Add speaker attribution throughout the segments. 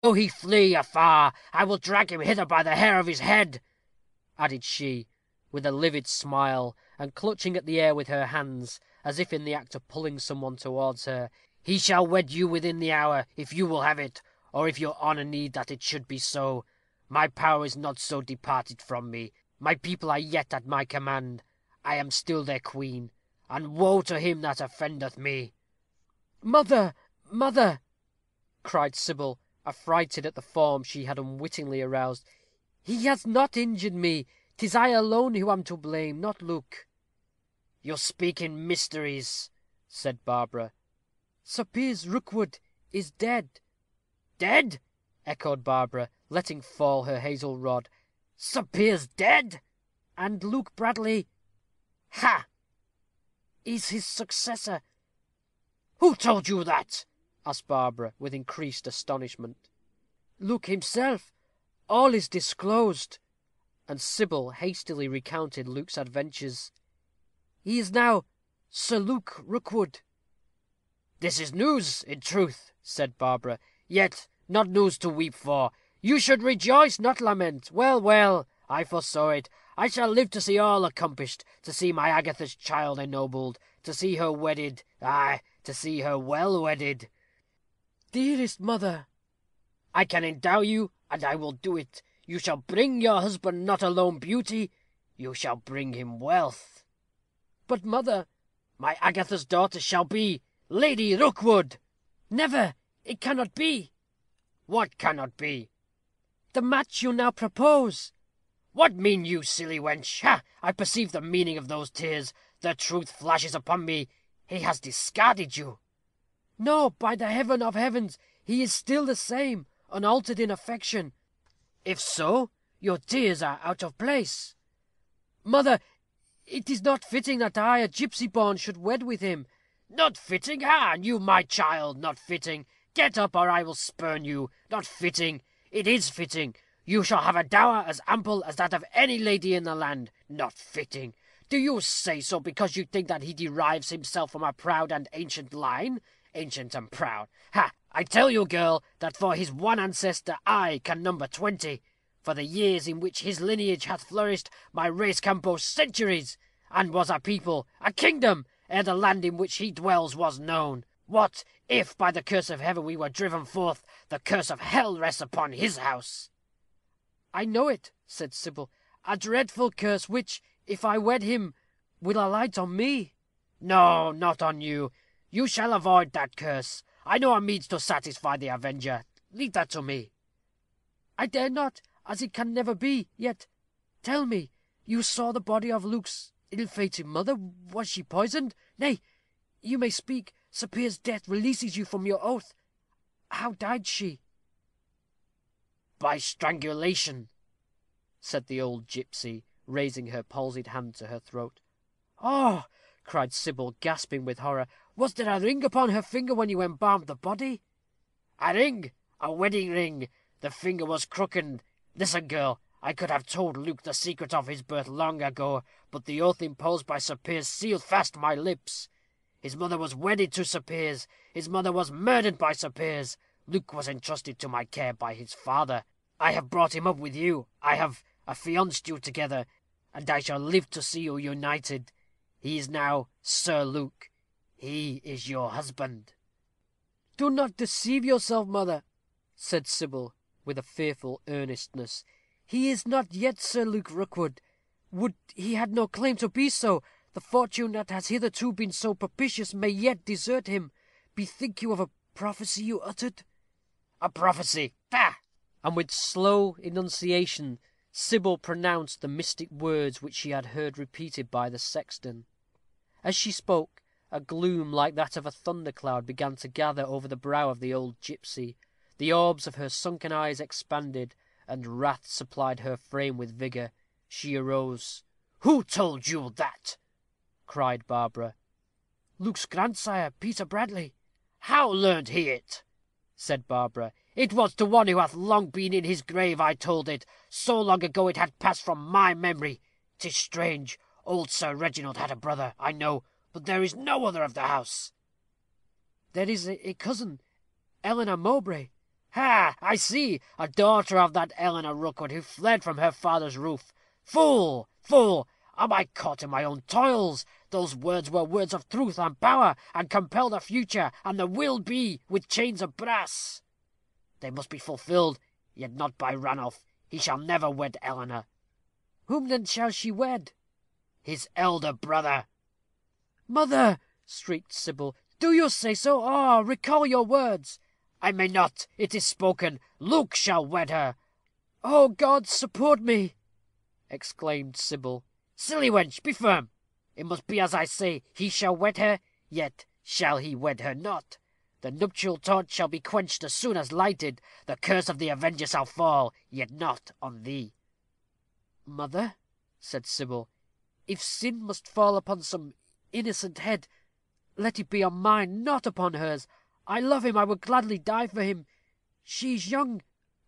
Speaker 1: Though he flee afar, I will drag him hither by the hair of his head," added she, with a livid smile, and clutching at the air with her hands, as if in the act of pulling some one towards her. "He shall wed you within the hour, if you will have it, or if your honor need that it should be so. My power is not so departed from me. My people are yet at my command. I am still their queen, and woe to him that offendeth me." "Mother, mother!" cried Sybil, affrighted at the form she had unwittingly aroused. "He has not injured me. 'Tis I alone who am to blame, not Luke." "You speak in mysteries," said Barbara. "Sir Piers Rookwood is dead." "Dead!" echoed Barbara, letting fall her hazel rod. "Sir Piers dead!
Speaker 2: And Luke Bradley
Speaker 1: Ha!
Speaker 2: is his successor."
Speaker 1: "Who told you that?" asked Barbara, with increased astonishment.
Speaker 2: "Luke himself. All is disclosed."
Speaker 1: And Sybil hastily recounted Luke's adventures.
Speaker 2: "He is now Sir Luke Rookwood."
Speaker 1: "This is news, in truth," said Barbara, "yet not news to weep for. You should rejoice, not lament. Well, well, I foresaw it. I shall live to see all accomplished, to see my Agatha's child ennobled, to see her wedded, ay, to see her well wedded."
Speaker 2: "Dearest mother."
Speaker 1: "I can endow you, and I will do it. You shall bring your husband not alone beauty, you shall bring him wealth."
Speaker 2: "But, mother."
Speaker 1: "My Agatha's daughter shall be Lady Rookwood."
Speaker 2: "Never. It cannot be."
Speaker 1: "What cannot be?"
Speaker 2: "The match you now propose."
Speaker 1: "What mean you, silly wench? Ha! I perceive the meaning of those tears. The truth flashes upon me. He has discarded you."
Speaker 2: "No, by the heaven of heavens, he is still the same, unaltered in affection."
Speaker 1: "If so, your tears are out of place."
Speaker 2: "Mother, it is not fitting that I, a gipsy born, should wed with him."
Speaker 1: "Not fitting! Ha! And you, my child, not fitting! Get up, or I will spurn you. Not fitting! It is fitting. You shall have a dower as ample as that of any lady in the land. Not fitting! Do you say so because you think that he derives himself from a proud and ancient line? Ancient and proud! Ha! I tell you, girl, that for his one ancestor I can number 20. For the years in which his lineage hath flourished, my race can boast centuries, and was a people, a kingdom, ere the land in which he dwells was known. What, if by the curse of heaven we were driven forth, the curse of hell rests upon his house."
Speaker 2: "I know it," said Sybil. "A dreadful curse, which, if I wed him, will alight on me."
Speaker 1: "No, not on you. You shall avoid that curse. I know a means to satisfy the avenger. Leave that to me."
Speaker 2: "I dare not, as it can never be. Yet, tell me, you saw the body of Luke's ill-fated mother. Was she poisoned? Nay, you may speak. Sir Piers's death releases you from your oath. How died she?"
Speaker 1: "By strangulation," said the old gipsy, raising her palsied hand to her throat.
Speaker 2: "Oh!" cried Sybil, gasping with horror. "Was there a ring upon her finger when you embalmed the body?"
Speaker 1: "A ring, a wedding ring. The finger was crooked. Listen, girl. I could have told Luke the secret of his birth long ago, but the oath imposed by Sir Piers sealed fast my lips. His mother was wedded to Sir Piers. His mother was murdered by Sir Piers. Luke was entrusted to my care by his father. I have brought him up with you. I have affianced you together, and I shall live to see you united. He is now Sir Luke. He is your husband."
Speaker 2: "Do not deceive yourself, mother," said Sybil, with a fearful earnestness. "He is not yet Sir Luke Rookwood. Would he had no claim to be so. The fortune that has hitherto been so propitious may yet desert him. Bethink you of a prophecy you uttered."
Speaker 1: "A prophecy! Bah!"
Speaker 2: And with slow enunciation, Sybil pronounced the mystic words which she had heard repeated by the sexton. As she spoke, a gloom like that of a thundercloud began to gather over the brow of the old gipsy. The orbs of her sunken eyes expanded, and wrath supplied her frame with vigor. She arose.
Speaker 1: "Who told you that?"
Speaker 2: cried Barbara. "Luke's grandsire, Peter Bradley."
Speaker 1: "How learned he it?" said Barbara. "It was to one who hath long been in his grave I told it. So long ago it had passed from my memory. 'Tis strange. Old Sir Reginald had a brother, I know, but there is no other of the house."
Speaker 2: "There is a cousin, Eleanor Mowbray."
Speaker 1: Ha! I see, a daughter of that Eleanor Rookwood who fled from her father's roof. Fool, fool! Am I caught in my own toils? Those words were words of truth and power, and compel the future, and the will be, with chains of brass. They must be fulfilled, yet not by Ranulph. He shall never wed Eleanor.
Speaker 2: Whom then shall she wed?
Speaker 1: His elder brother.
Speaker 2: Mother, shrieked Sybil, do you say so? Recall your words.
Speaker 1: I may not. It is spoken. Luke shall wed her.
Speaker 2: Oh, God, support me,
Speaker 1: exclaimed Sybil. Silly wench, be firm. It must be as I say. He shall wed her, yet shall he wed her not. The nuptial torch shall be quenched as soon as lighted. The curse of the avenger shall fall, yet not on thee.
Speaker 2: Mother, said Sybil, if sin must fall upon some innocent head, let it be on mine, not upon hers. I love him. I would gladly die for him. She is young,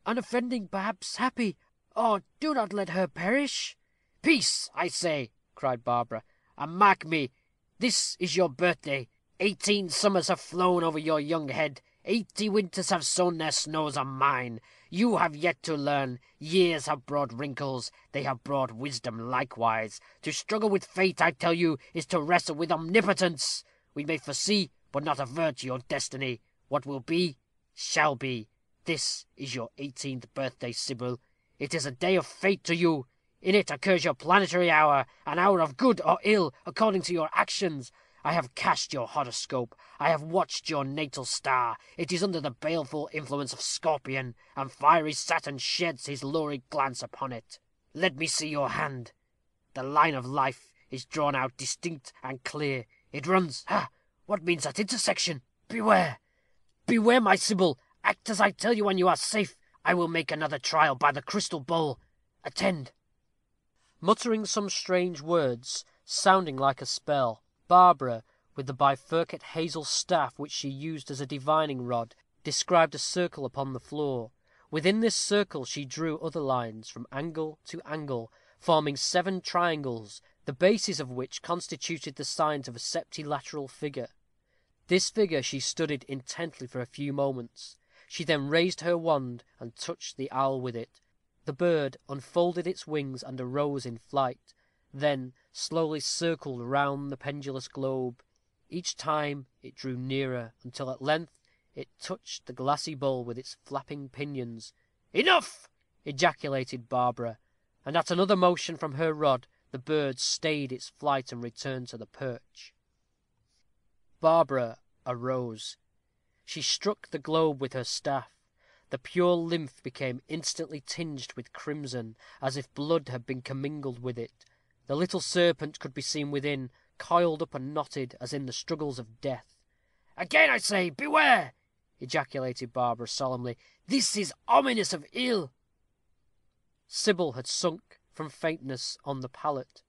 Speaker 2: unoffending, perhaps happy. Oh, do not let her perish.
Speaker 1: Peace, I say, cried Barbara, and mark me. This is your birthday. 18 summers have flown over your young head. 80 winters have sown their snows on mine. You have yet to learn. Years have brought wrinkles. They have brought wisdom likewise. To struggle with fate, I tell you, is to wrestle with omnipotence. We may foresee, but not avert your destiny. What will be, shall be. This is your 18th birthday, Sybil. It is a day of fate to you. In it occurs your planetary hour, an hour of good or ill, according to your actions. I have cast your horoscope. I have watched your natal star. It is under the baleful influence of Scorpion, and fiery Saturn sheds his lurid glance upon it. Let me see your hand. The line of life is drawn out distinct and clear. It runs. What means that intersection? Beware. Beware, my Sybil. Act as I tell you, and you are safe. I will make another trial by the crystal bowl. Attend.
Speaker 2: Muttering some strange words, sounding like a spell, Barbara, with the bifurcate hazel staff which she used as a divining rod, described a circle upon the floor. Within this circle she drew other lines, from angle to angle, forming 7 triangles, the bases of which constituted the signs of a septilateral figure. This figure she studied intently for a few moments. She then raised her wand and touched the owl with it. The bird unfolded its wings and arose in flight, then slowly circled round the pendulous globe. Each time it drew nearer, until at length it touched the glassy bowl with its flapping pinions.
Speaker 1: Enough!
Speaker 2: ejaculated Barbara, and at another motion from her rod the bird stayed its flight and returned to the perch. Barbara arose. She struck the globe with her staff. The pure lymph became instantly tinged with crimson, as if blood had been commingled with it. The little serpent could be seen within, coiled up and knotted as in the struggles of death.
Speaker 1: Again I say, beware! ejaculated Barbara solemnly. This is ominous of ill.
Speaker 2: Sybil had sunk from faintness on the pallet.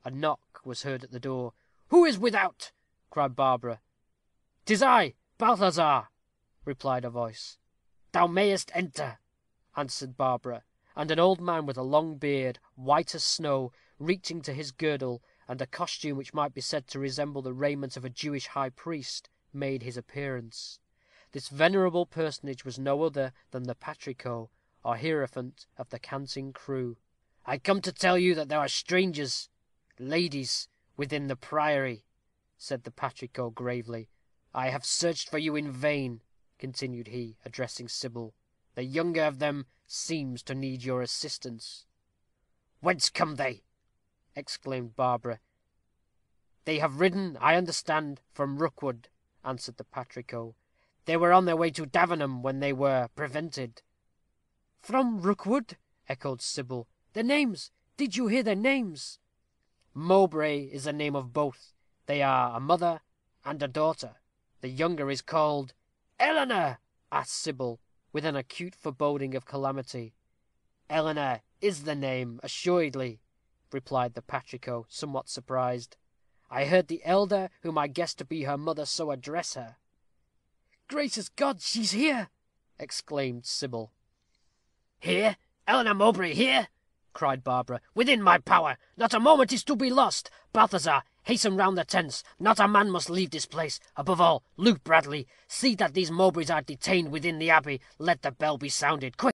Speaker 2: A knock was heard at the door.
Speaker 1: Who is without?
Speaker 2: cried Barbara.
Speaker 1: "'Tis I, Balthazar," replied a voice. "Thou mayest enter,"
Speaker 2: answered Barbara, and an old man with a long beard, white as snow, reaching to his girdle, and a costume which might be said to resemble the raiment of a Jewish high priest, made his appearance. This venerable personage was no other than the patrico, or hierophant of the canting crew.
Speaker 1: "I come to tell you that there are strangers, ladies, within the priory," said the patrico gravely. "I have searched for you in vain," continued he, addressing Sybil. "The younger of them seems to need your assistance." "Whence come they?" exclaimed Barbara. "They have ridden, I understand, from Rookwood," answered the patrico. "They were on their way to Davenham when they were prevented."
Speaker 2: "From Rookwood?" echoed Sybil. "Their names, did you hear their names?"
Speaker 1: "Mowbray is the name of both. They are a mother and a daughter. The younger is called—" "Eleanor?" asked Sybil, with an acute foreboding of calamity. "Eleanor is the name, assuredly," replied the patrico, somewhat surprised. "I heard the elder, whom I guessed to be her mother, so address her."
Speaker 2: "Gracious God, she's here!"
Speaker 1: exclaimed Sybil. "Here? Eleanor Mowbray here?" cried Barbara. "Within my power. Not a moment is to be lost. Balthazar, Hasten round the tents. Not a man must leave this place. Above all, Luke Bradley, see that these Mowbrays are detained within the abbey. Let the bell be sounded. Quick!